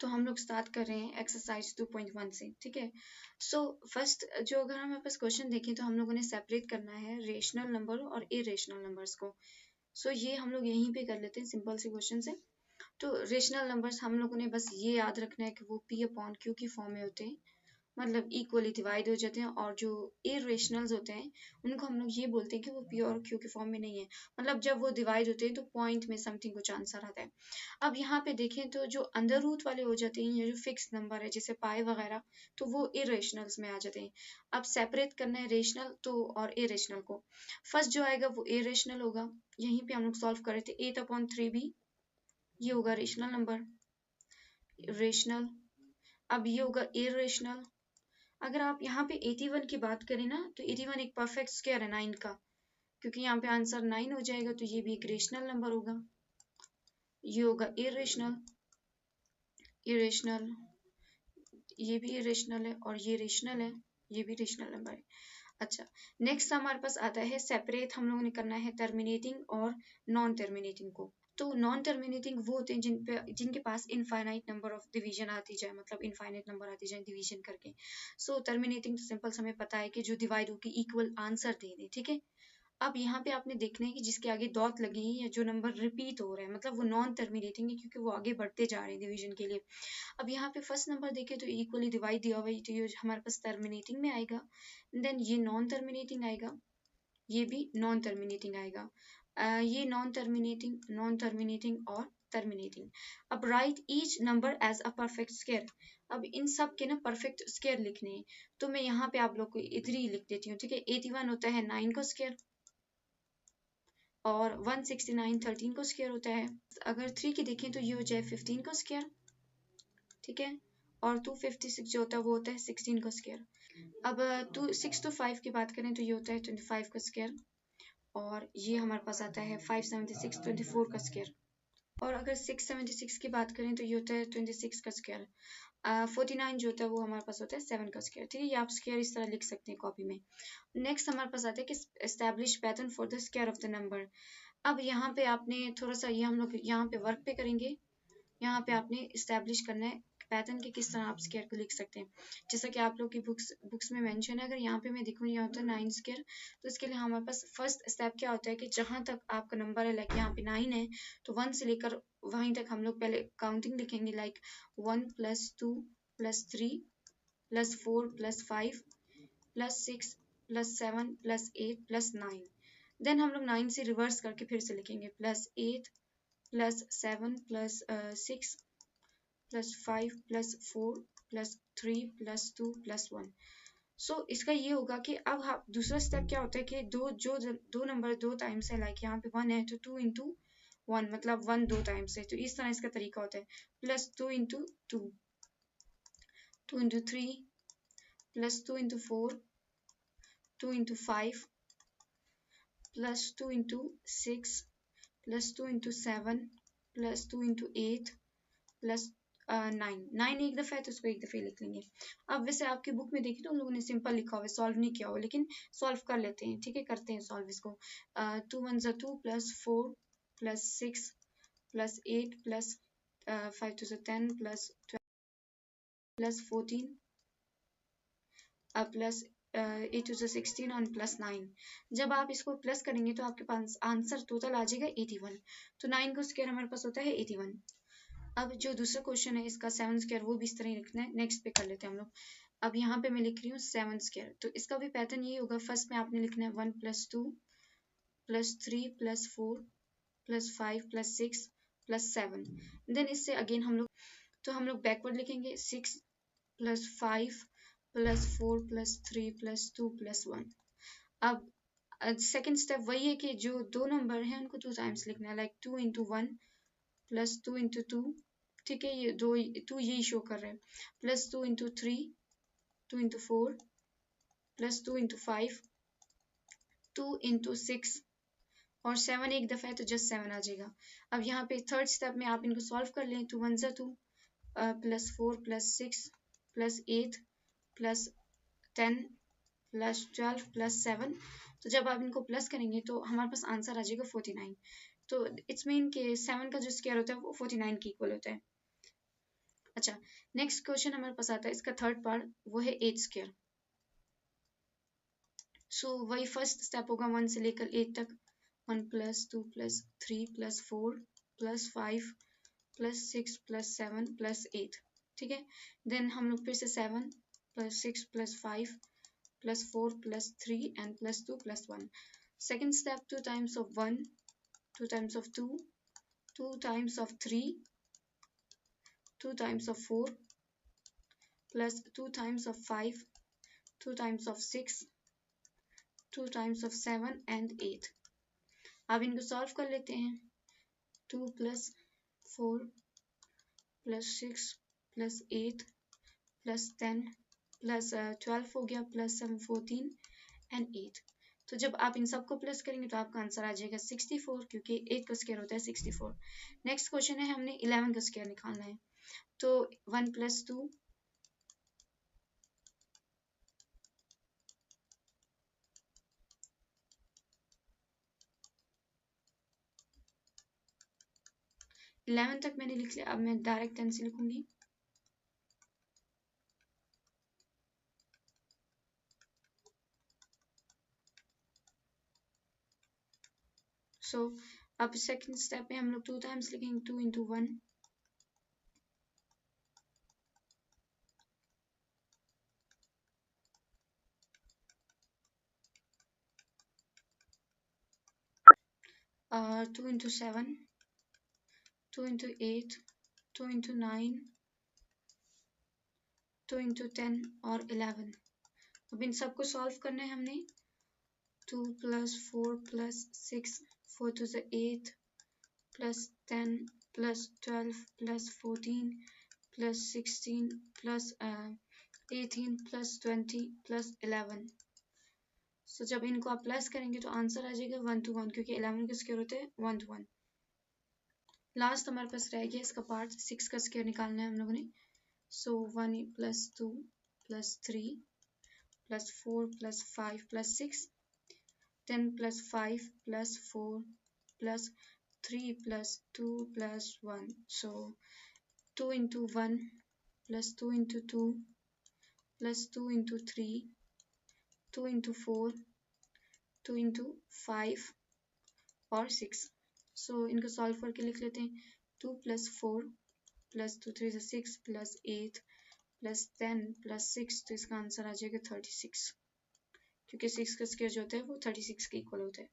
तो हम लोग स्टार्ट कर रहे हैं एक्सरसाइज 2.1 से, ठीक है। सो फर्स्ट जो अगर हमारे पास क्वेश्चन देखें तो हम लोगों ने सेपरेट करना है रेशनल नंबर और इरेशनल नंबर्स को। सो ये हम लोग यहीं पे कर लेते हैं सिंपल से क्वेश्चन से। तो रेशनल नंबर्स हम लोगों ने बस ये याद रखना है कि वो P अपॉन Q की फॉर्म में होते हैं, मतलब इक्वली डिवाइड हो जाते हैं। और जो इरेशनल्स होते हैं उनको हम लोग ये बोलते हैं कि वो P और Q के फॉर्म में नहीं है, मतलब जब वो डिवाइड होते हैं तो पॉइंट में समथिंग कुछ आंसर आता है। अब यहाँ पे देखें तो जो अंडर रूट वाले हो जाते हैं, ये जो फिक्स नंबर है जैसे पाई वगैरह, तो वो इरेशनल्स में आ जाते हैं। अब सेपरेट करना है रेशनल तो और इरेशनल को। फर्स्ट जो आएगा वो इरेशनल होगा, यहीं पे हम लोग सॉल्व कर रहे थे। 8/3 भी ये होगा रेशनल नंबर, रेशनल। अब ये होगा इरेशनल। अगर आप यहाँ पे 81 की बात करें ना, तो 81 एक परफेक्ट स्क्वायर है 9 का, क्योंकि यहाँ पे आंसर 9 हो जाएगा, तो ये भी एक रेशनल नंबर होगा। ये होगा इरेशनल, इरेशनल, ये भी इरेशनल है और ये रेशनल है, ये भी रेशनल नंबर है। अच्छा, नेक्स्ट हमारे पास आता है सेपरेट, हम लोगों ने करना है टर्मिनेटिंग और नॉन टर्मिनेटिंग को। तो नॉन टर्मिनेटिंग वो होते हैं जिनके पास इनफाइनाइट नंबर ऑफ डिवीजन आती जाए, मतलब इनफाइनाइट नंबर आती जाए डिवीजन करके। सो टर्मिनेटिंग तो सिंपल हमें पता है कि जो डिवाइड होकर इक्वल आंसर दे दे, ठीक है। अब यहाँ पे आपने देखना है कि जिसके आगे डॉट लगी है या जो नंबर रिपीट हो रहा है, मतलब वो नॉन टर्मिनेटिंग है, क्योंकि वो आगे बढ़ते जा रहे हैं डिवीजन के लिए। अब यहाँ पे फर्स्ट नंबर देखे तो इक्वली डिवाइड दिया हुआ है, तो ये हमारे पास टर्मिनेटिंग में आएगा। देन ये नॉन टर्मिनेटिंग आएगा, ये भी नॉन टर्मिनेटिंग आएगा। ये नॉन टर्मिनेटिंग और टर्मिनेटिंग। अब write each number as a perfect square. अब इन सब के ना परफेक्ट स्क्वायर लिखने हैं, तो मैं यहाँ पे आप लोग को इधर ही लिख देती हूँ, ठीक है। 81 होता है 9 का स्क्वायर, और 169 13 का स्क्वायर होता है। अगर 3 की देखें तो ये हो जाए 15 का स्क्वायर, ठीक है। और 256 जो होता है वो होता है 16 का स्क्वायर। अब 6 to 5 की बात करें तो ये होता है 25 का स्क्वायर, और ये हमारे पास आता है 576 24 का स्क्वायर। और अगर 676 की बात करें तो ये होता है 26 का स्क्वायर। 49 जो होता है वो हमारे पास होता है 7 का स्क्वायर, ठीक है। ये आप स्क्वायर इस तरह लिख सकते हैं कॉपी में। नेक्स्ट हमारे पास आता है कि establish pattern for the square of the number. अब यहाँ पे आपने थोड़ा सा ये हम लोग यहाँ पे वर्क पे करेंगे। यहाँ पे आपने इस्टेब्लिश करना है पैटर्न के किस तरह आप स्क्वायर को लिख सकते हैं, जैसा कि आप लोग की बुक्स में मेंशन है। अगर यहाँ पे मैं देखूँ यहाँ होता है 9 स्क्वायर, तो इसके लिए हमारे पास फर्स्ट स्टेप क्या होता है कि जहाँ तक आपका नंबर है, लाइक यहाँ पे 9 है, तो 1 से लेकर वहीं तक हम लोग पहले काउंटिंग लिखेंगे, लाइक 1 + 2 + 3 + 4 + 5 + 6 + 7 + 8 + 9। देन हम लोग 9 से रिवर्स करके फिर से लिखेंगे +8 + 7 + 6 + 5 + 4 + 3 + 2 + 1। सो इसका ये होगा कि अब हाँ, दूसरा स्टेप क्या होता है कि दो नंबर दो टाइम्स है, लाइक यहाँ पे 1 है तो 2 × 1, मतलब 1 2 टाइम्स है, तो इस तरह इसका तरीका होता है। +2 × 2, 2 × 3, +2 × 4, 2 × 5, +2 × 6, +2 × 7, +2 × 8, +9 एक दफा है तो उसको एक दफे लिख लेंगे। अब वैसे आपकी बुक में देखिए तो उन लोगों ने सिंपल लिखा हुआ है, सॉल्व नहीं किया हुआ, लेकिन सॉल्व कर लेते हैं, ठीक है। करते हैं सॉल्व इसको। 2 × 1 = 2 + 4 + 6 + 8 + 5 × 2 = 10 + 12 + 14 + 8 × 2 = 16 और +9। जब आप इसको प्लस करेंगे तो आपके पास आंसर टोटल आ जाएगा 81। तो 9 का स्क्वायर हमारे पास होता है 81। अब जो दूसरा क्वेश्चन है इसका 7 स्क्वायर, वो भी इस तरह ही लिखना है। नेक्स्ट पे कर लेते हैं हम लोग। अब यहाँ पे मैं लिख रही हूँ 7 स्क्वायर, तो इसका भी पैटर्न यही होगा। फर्स्ट में आपने लिखना है 1 + 2 + 3 + 4 + 5 + 6 + 7। देन इससे अगेन हम लोग बैकवर्ड लिखेंगे 6 + 5 + 4 + 3 + 2 + 1। अब सेकेंड स्टेप वही है कि जो दो नंबर हैं उनको 2 टाइम्स लिखना है, लाइक 2 × 1 + 2 × 2, ठीक है। ये 2 यही शो कर रहे हैं। +2 × 3, 2 × 4 + 2 × 5, 2 × 6, और 7 एक दफा है तो जस्ट 7 आ जाएगा। अब यहाँ पे थर्ड स्टेप में आप इनको सॉल्व कर लें। 2 × 1 = 2 + 4 + 6 + 8 + 10 + 12 + 7। तो जब आप इनको प्लस करेंगे तो हमारे पास आंसर आ जाएगा 49। तो इट्स मीन कि 7 का जो स्क्वायर होता है वो 49 के इक्वल होता है। अच्छा, नेक्स्ट क्वेश्चन हमारे पास आता है, इसका थर्ड पार्ट, वो है 8 स्क्वायर। सो वही फर्स्ट स्टेप होगा 1 से लेकर 8 तक, 1 + 2 + 3 + 4 + 5 + 6 + 7 + 8, ठीक है। देन हम लोग फिर से 7 + 6 + 5 + 4 + 3 and +2 + 1. Second step, 2 times of 1, 2 times of 2, 2 times of 3, 2 times of 4 plus 2 times of 5, 2 times of 6, 2 times of 7 and 8. अब इनको सॉल्व कर लेते हैं। 2 + 4 + 6 + 8 + 10 + 12 हो गया, +7 14 and 8। तो जब आप इन सबको प्लस करेंगे तो आपका आंसर आ जाएगा 64, क्योंकि 8 का स्क्वायर होता है 64। नेक्स्ट क्वेश्चन है, हमने 11 का स्क्वायर निकालना है। तो 1 + 2 11 तक मैंने लिख लिया, अब मैं डायरेक्ट 10 से लिखूंगी। सो अब सेकंड स्टेप में हम लोग 2 टाइम्स लिखेंगे, 2 × 1 और 2 × 7, 2 × 8, 2 × 9, 2 × 10 और 11। अब इन सबको सॉल्व करना है हमने। 2 + 4 + 6, 4 2 = 8 + 10 + 12 + 14 + 16 + 18 + 20 + 11। सो जब इनको आप प्लस करेंगे तो आंसर आ जाएगा 1 to 1, क्योंकि 11 के स्क्वायर होते हैं 1 to 1। लास्ट हमारे पास रह गया इसका पार्ट, 6 का स्क्वायर निकालना है हम लोगों ने। सो 1 + 2 + 3 + 4 + 5 + 6, 10 + 5 + 4 + 3 + 2 + 1. So 2 × 1 + 2 × 2 + 2 × 3, 2 × 4, 2 × 5 और 6। सो इनको सॉल्व करके लिख लेते हैं। 2 + 4 + 2 3 = 6 + 8 + 10 + 6, तो इसका आंसर आ जाएगा 36, क्योंकि 6 का स्क्वायर जो होता है वो 36 के इक्वल होता है।